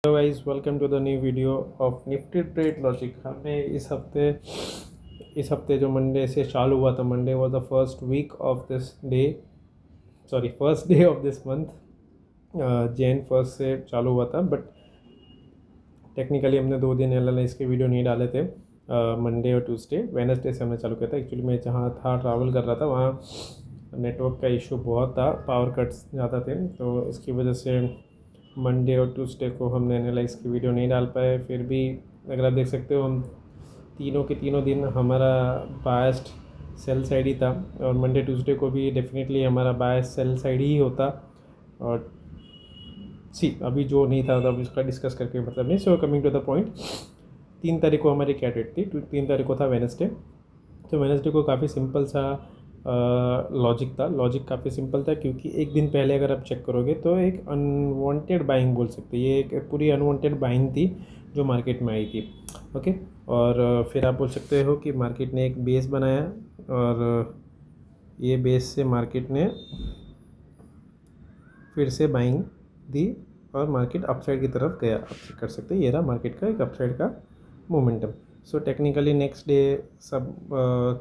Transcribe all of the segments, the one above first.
Hello guys, welcome to the new video of Nifty trade logic. हमें इस हफ्ते जो मंडे से चालू हुआ था, Monday was the first week of this day, sorry first day of this month. Jan first से चालू हुआ था, बट टेक्निकली हमने 2 दिन एनालाइज के वीडियो नहीं डाले थे। मंडे और ट्यूसडे, वेडनेसडे से हमने चालू किया था। एक्चुअली मैं जहाँ था, ट्रैवल कर रहा था, वहाँ नेटवर्क का इशू बहुत था, पावर कट्स ज़्यादा थे, तो इसकी वजह से मंडे और ट्यूसडे को हमने एनालाइज की वीडियो नहीं डाल पाए। फिर भी अगर आप देख सकते हो, हम तीनों के तीनों दिन हमारा बायस्ड सेल साइड ही था, और मंडे ट्यूसडे को भी डेफिनेटली हमारा बायस सेल साइड ही होता। और अभी जो नहीं था तब इसका डिस्कस करके मतलब नहीं। So coming to the point, 3 तारीख को हमारी क्या डेट थी? 3 तारीख को था वेडनेसडे। तो वेडनेसडे को काफ़ी सिंपल सा लॉजिक था। लॉजिक काफ़ी सिंपल था क्योंकि एक दिन पहले अगर आप चेक करोगे तो एक अनवांटेड बाइंग बोल सकते हैं, ये एक पूरी अनवांटेड बाइंग थी जो मार्केट में आई थी। ओके, और फिर आप बोल सकते हो कि मार्केट ने एक बेस बनाया, और ये बेस से मार्केट ने फिर से बाइंग दी और मार्केट अपसाइड की तरफ गया। आप चेक कर सकते हैं, ये रहा मार्केट का एक अपसाइड का momentum. So technically next day सब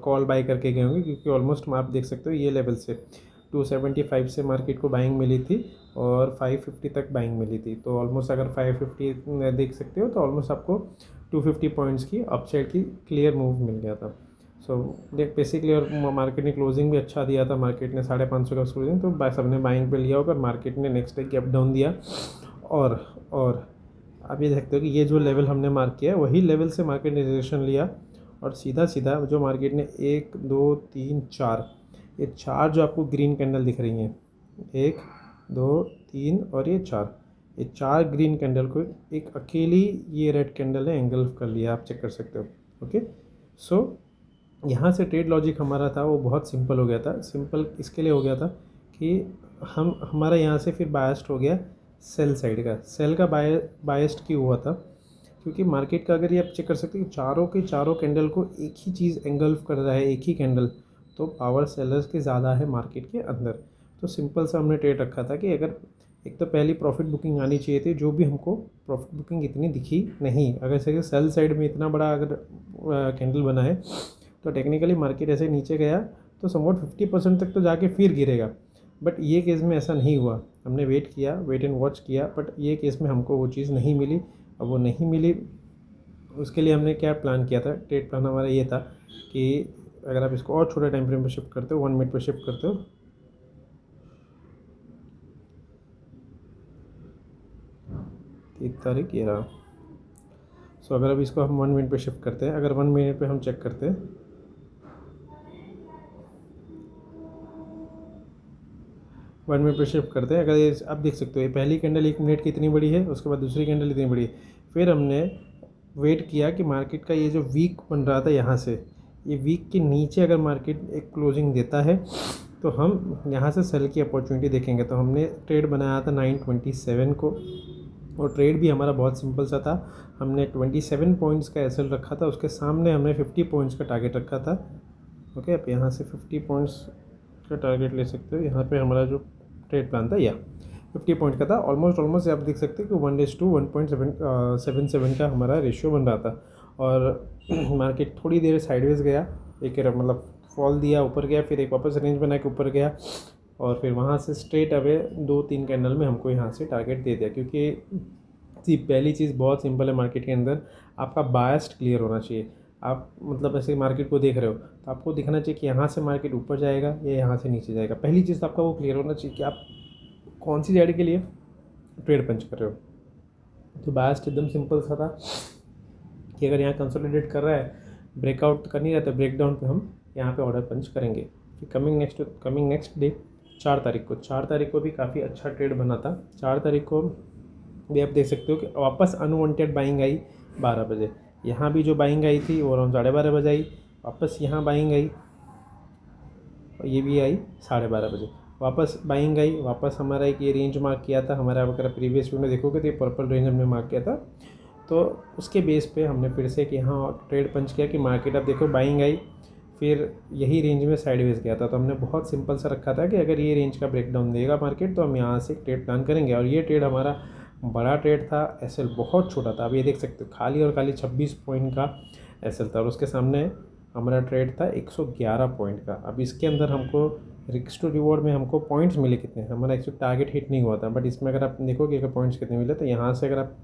कॉल बाई करके गए होंगे, क्योंकि ऑलमोस्ट आप देख सकते हो ये लेवल से 275 से मार्केट को बाइंग मिली थी और 550 तक बाइंग मिली थी। तो ऑलमोस्ट अगर 550 देख सकते हो तो ऑलमोस्ट आपको 250 पॉइंट्स की अपसाइड की क्लियर मूव मिल गया था। सो बेसिकली, और मार्केट ने क्लोजिंग भी अच्छा दिया था। मार्केट ने 550 का क्लोजिंग, तो सबने बाइंग पे लिया होगा। मार्केट ने नेक्स्ट डे गैप डाउन दिया, और आप ये देखते हो कि ये जो लेवल हमने मार्क किया है वही लेवल से मार्केट ने रिजेक्शन लिया, और सीधा सीधा जो मार्केट ने 1 2 3 4, ये 4 जो आपको ग्रीन कैंडल दिख रही हैं, 1 2 3 और ये 4, ये 4 ग्रीन कैंडल को एक अकेली ये रेड कैंडल ने एंगल्फ कर लिया। आप चेक कर सकते हो। ओके, सो यहाँ से ट्रेड लॉजिक हमारा था वो बहुत सिंपल हो गया था। सिंपल इसके लिए हो गया था कि हमारा यहाँ से फिर बायस्ड हो गया सेल साइड का। सेल का बायस्ड क्यों हुआ था? क्योंकि मार्केट का अगर ये आप चेक कर सकते हैं, चारों के चारों कैंडल को एक ही चीज़ एंगल्फ कर रहा है, एक ही कैंडल, तो पावर सेलर्स के ज़्यादा है मार्केट के अंदर। तो सिंपल सा हमने ट्रेड रखा था कि अगर एक तो पहली प्रॉफिट बुकिंग आनी चाहिए थी, जो भी हमको प्रॉफिट बुकिंग इतनी दिखी नहीं। अगर से सेल साइड में इतना बड़ा अगर कैंडल बना है, तो टेक्निकली मार्केट ऐसे नीचे गया तो समवॉट 50% तक तो जाके फिर गिरेगा। बट ये केस में ऐसा नहीं हुआ। हमने वेट किया, वेट एंड वॉच किया, बट ये केस में हमको वो चीज़ नहीं मिली। अब वो नहीं मिली, उसके लिए हमने क्या प्लान किया था? ट्रेड प्लान हमारा ये था कि अगर आप इसको और छोटे टाइम फ्रेम पर शिफ्ट करते हो, 1 मिनट पर शिफ्ट करते हो, 3 तारीख ये रहा। सो अगर अब इसको हम 1 मिनट पर शिफ्ट करते हैं, अगर 1 मिनट पर हम चेक करते हैं, 1 मिनट पर शिफ्ट करते हैं, अगर ये आप देख सकते हो, ये पहली कैंडल 1 मिनट की इतनी बड़ी है, उसके बाद दूसरी कैंडल इतनी बड़ी है। फिर हमने वेट किया कि मार्केट का ये जो वीक बन रहा था यहाँ से, ये वीक के नीचे अगर मार्केट एक क्लोजिंग देता है तो हम यहाँ से सेल की अपॉर्चुनिटी देखेंगे। तो हमने ट्रेड बनाया था 927 को, और ट्रेड भी हमारा बहुत सिंपल सा था। हमने 27 पॉइंट्स का एसएल रखा था, उसके सामने हमने 50 पॉइंट्स का टारगेट रखा था। ओके, आप यहाँ से 50 पॉइंट्स का टारगेट ले सकते हो। यहाँ पे हमारा जो ट्रेड प्लान था, या 50 पॉइंट का था। ऑलमोस्ट आप देख सकते हैं कि 1:1.77 का हमारा रेशियो बन रहा था। और मार्केट थोड़ी देर साइडवेज गया, एक मतलब फॉल दिया, ऊपर गया, फिर एक वापस रेंज बना के ऊपर गया, और फिर वहाँ से स्ट्रेट अवे 2-3 कैंडल में हमको यहाँ से टारगेट दे दिया। क्योंकि पहली चीज़ बहुत सिंपल है मार्केट के अंदर, आपका बायस्ड क्लियर होना चाहिए। आप मतलब ऐसे मार्केट को देख रहे हो तो आपको दिखना चाहिए कि यहाँ से मार्केट ऊपर जाएगा या यहाँ से नीचे जाएगा। पहली चीज़ तो आपका वो क्लियर होना चाहिए कि आप कौन सी साइड के लिए ट्रेड पंच कर रहे हो। तो बायस्ड एकदम सिंपल सा था कि अगर यहाँ कंसोलिडेट कर रहा है, ब्रेकआउट कर नहीं रहा, तो ब्रेकडाउन पे हम यहाँ पे ऑर्डर पंच करेंगे। फिर कमिंग नेक्स्ट डे 4 तारीख को भी काफ़ी अच्छा ट्रेड बना था। 4 तारीख को भी आप देख सकते हो कि वापस अनवांटेड बाइंग आई 12 बजे। यहाँ भी जो बाइंग आई थी वो अराउंड 12:30 बजे आई, वापस यहाँ बाइंग आई, और ये भी आई 12:30 बजे, वापस बाइंग आई। वापस हमारा एक ये रेंज मार्क किया था हमारा, अगर प्रीवियस वीडियो में देखोगे तो ये पर्पल रेंज हमने मार्क किया था। तो उसके बेस पे हमने फिर से कि यहाँ ट्रेड पंच किया कि मार्केट, अब देखो बाइंग आई, फिर यही रेंज में साइडवेज गया था। तो हमने बहुत सिंपल सा रखा था कि अगर ये रेंज का ब्रेकडाउन देगा मार्केट तो हम यहाँ से ट्रेड प्लान करेंगे, और ये ट्रेड हमारा बड़ा ट्रेड था, एसएल बहुत छोटा था। अब ये देख सकते हो खाली और खाली 26 पॉइंट का एसएल था और उसके सामने हमारा ट्रेड था 111 पॉइंट का। अब इसके अंदर हमको रिस्क टू रिवॉर्ड में हमको पॉइंट्स मिले कितने, हमारा एक्चुअली टारगेट हिट नहीं हुआ था, बट इसमें अगर आप देखोगे कि पॉइंट्स कितने मिले तो यहाँ से अगर आप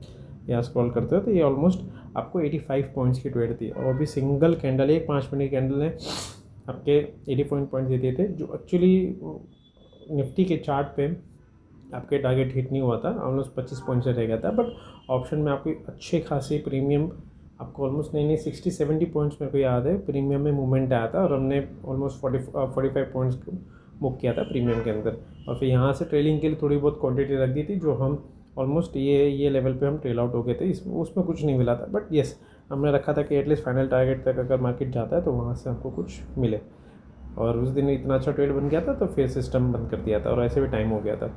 यहाँ स्क्रॉल करते हो तो ये ऑलमोस्ट आपको 85 पॉइंट्स की ट्रेड थी। और अभी सिंगल कैंडल, एक 5 मिनट की कैंडल ने आपके 84 पॉइंट दे दिए थे, जो एक्चुअली निफ्टी के चार्ट पे आपके टारगेट हिट नहीं हुआ था, ऑलमोस्ट 25 पॉइंट से रह गया था। बट ऑप्शन में आपको अच्छे खासे प्रीमियम आपको ऑलमोस्ट नहीं 60-70 पॉइंट्स मेरे को याद है प्रीमियम में मूवमेंट आया था और हमने ऑलमोस्ट 45 पॉइंट्स बुक किया था प्रीमियम के अंदर। और फिर यहाँ से ट्रेलिंग के लिए थोड़ी बहुत क्वांटिटी रख दी थी, जो हम ऑलमोस्ट ये लेवल पे हम ट्रेल आउट हो गए थे, इसमें उसमें कुछ नहीं मिला था। बट येस, हमने रखा था कि एटलीस्ट फाइनल टारगेट तक अगर मार्केट जाता है तो वहाँ से हमको कुछ मिले। और उस दिन इतना अच्छा ट्रेड बन गया था तो फिर सिस्टम बंद कर दिया था और ऐसे भी टाइम हो गया था।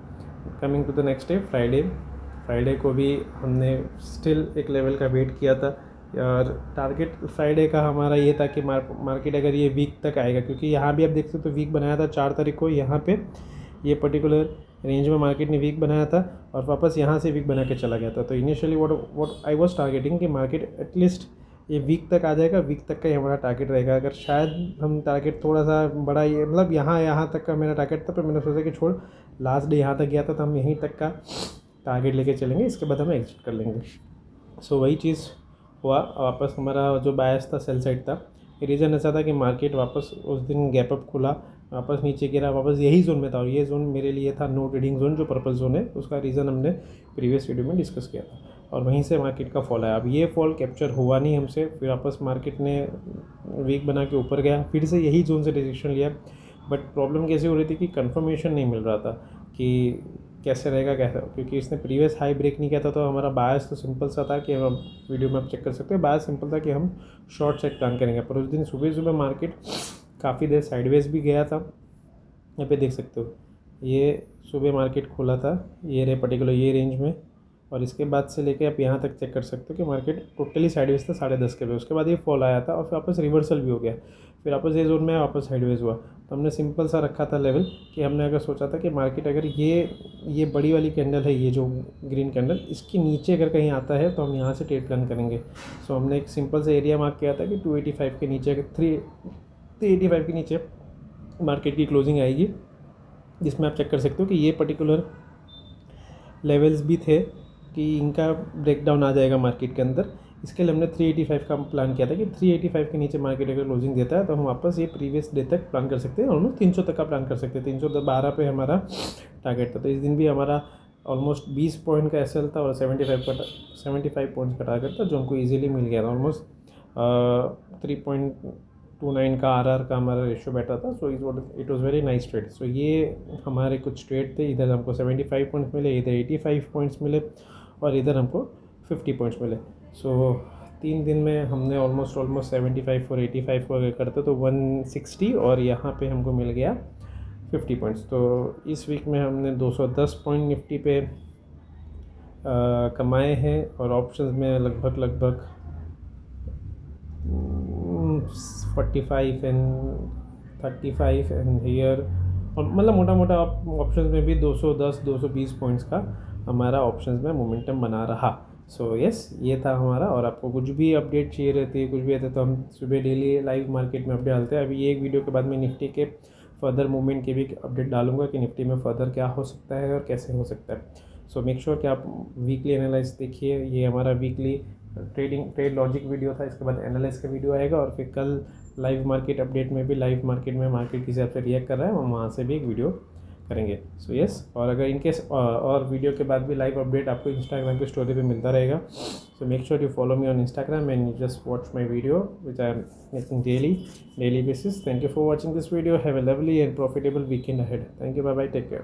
Coming to the next day Friday को भी हमने स्टिल एक लेवल का वेट किया था। और टारगेट फ्राइडे का हमारा ये था कि मार्केट अगर ये वीक तक आएगा, क्योंकि यहाँ भी आप देख सकते हो वीक बनाया था 4 तारीख को, यहाँ पे ये पर्टिकुलर रेंज में मार्केट ने वीक बनाया था और वापस यहाँ से वीक बना के चला गया था। तो initially what I was targeting कि मार्केट एटलीस्ट ये वीक तक आ जाएगा, वीक तक का ही हमारा टारगेट रहेगा। अगर शायद हम टारगेट थोड़ा सा बड़ा, ये मतलब यहाँ तक का मेरा टारगेट था, पर मैंने सोचा कि छोड़, लास्ट डे यहाँ तक गया था तो हम यहीं तक का टारगेट लेके चलेंगे, इसके बाद हम एग्जिट कर लेंगे। सो वही चीज़ हुआ। वापस हमारा जो बायस था सेल साइड था। रीज़न ऐसा था कि मार्केट वापस उस दिन गैप अप खुला, वापस नीचे गिरा, वापस यही जोन में था और ये जोन मेरे लिए था नो ट्रेडिंग जोन, जो पर्पल जोन है। उसका रीज़न हमने प्रीवियस वीडियो में डिस्कस किया था और वहीं से मार्केट का फॉल आया। अब ये फॉल कैप्चर हुआ नहीं हमसे, फिर वापस मार्केट ने वीक बना के ऊपर गया, फिर से यही जोन से डिसीजन लिया। बट प्रॉब्लम कैसे हो रही थी कि कंफर्मेशन नहीं मिल रहा था कि कैसे रहेगा कैसे, क्योंकि इसने प्रीवियस हाई ब्रेक नहीं किया था। तो हमारा बायस तो सिंपल सा था कि हम वीडियो में आप चेक कर सकते हैं, बायस सिंपल था कि हम शॉर्ट सेट प्लान करेंगे। पर उस दिन सुबह मार्केट काफ़ी देर साइडवेज भी गया था। यहाँ पे देख सकते हो ये सुबह मार्केट खुला था ये रे पर्टिकुलर ये रेंज में, और इसके बाद से लेके आप यहाँ तक चेक कर सकते हो कि मार्केट टोटली साइडवेज था 10:30 के बजे। उसके बाद ये फॉल आया था और फिर वापस रिवर्सल भी हो गया, फिर वापस ये जोन में वापस साइडवेज हुआ। तो हमने सिंपल सा रखा था लेवल कि हमने अगर सोचा था कि मार्केट अगर ये बड़ी वाली कैंडल है, ये जो ग्रीन कैंडल, इसके नीचे अगर कहीं आता है तो हम यहाँ से ट्रेड प्लान करेंगे। सो हमने एक सिंपल सा एरिया मार्क किया था कि 285 के नीचे, 385 के नीचे मार्केट की क्लोजिंग आएगी, जिसमें आप चेक कर सकते हो कि ये पर्टिकुलर लेवल्स भी थे कि इनका ब्रेकडाउन आ जाएगा मार्केट के अंदर। इसके लिए हमने 385 का प्लान किया था कि 385 के नीचे मार्केट अगर क्लोजिंग देता है तो हम वापस ये प्रीवियस डे तक प्लान कर सकते हैं, ऑलमोस्ट 300 तक का प्लान कर सकते हैं। 312 पे हमारा टारगेट था। तो इस दिन भी हमारा ऑलमोस्ट 20 पॉइंट का एसएल था और 75 पॉइंट्स का टारगेट था, जो हमको ईजिली मिल गया था। ऑलमोस्ट 3.29 का आरआर का हमारा रेशियो बैठा था। So it was very nice trade. सो ये हमारे कुछ ट्रेड थे, इधर हमको 75 पॉइंट्स मिले, इधर 85 पॉइंट्स मिले और इधर हमको 50 पॉइंट्स मिले। सो 3 दिन में हमने ऑलमोस्ट 75 और 85 को अगर करते तो 160, और यहाँ पे हमको मिल गया 50 पॉइंट्स। तो इस वीक में हमने 210 पॉइंट निफ्टी पे कमाए हैं और ऑप्शंस में लगभग 45 एंड 35 एंड हियर, और मतलब मोटा ऑप्शंस में भी 210-220 पॉइंट्स का हमारा ऑप्शंस में मोमेंटम बना रहा। सो यस, ये था हमारा। और आपको कुछ भी अपडेट चाहिए रहती है, कुछ भी रहता है, तो हम सुबह डेली लाइव मार्केट में अपडेट डालते हैं। अभी ये एक वीडियो के बाद में निफ्टी के फर्दर मूवमेंट के भी अपडेट डालूंगा कि निफ्टी में फर्दर क्या हो सकता है और कैसे हो सकता है। सो मेक श्योर कि आप वीकली एनालाइज देखिए। ये हमारा वीकली ट्रेड लॉजिक वीडियो था, इसके बाद एनालिसिस का वीडियो आएगा और फिर कल लाइव मार्केट अपडेट में भी लाइव मार्केट में मार्केट किस हिसाब से रिएक्ट कर रहा है हम वहाँ से भी एक वीडियो करेंगे। सो यस, और अगर इनकेस और वीडियो के बाद भी लाइव अपडेट आपको इंस्टाग्राम की स्टोरी पे मिलता रहेगा। So make sure you follow me on Instagram and you just watch my video which I am making daily basis. Thank you for watching this video. Have a lovely and profitable weekend ahead. Thank you, bye bye, take care.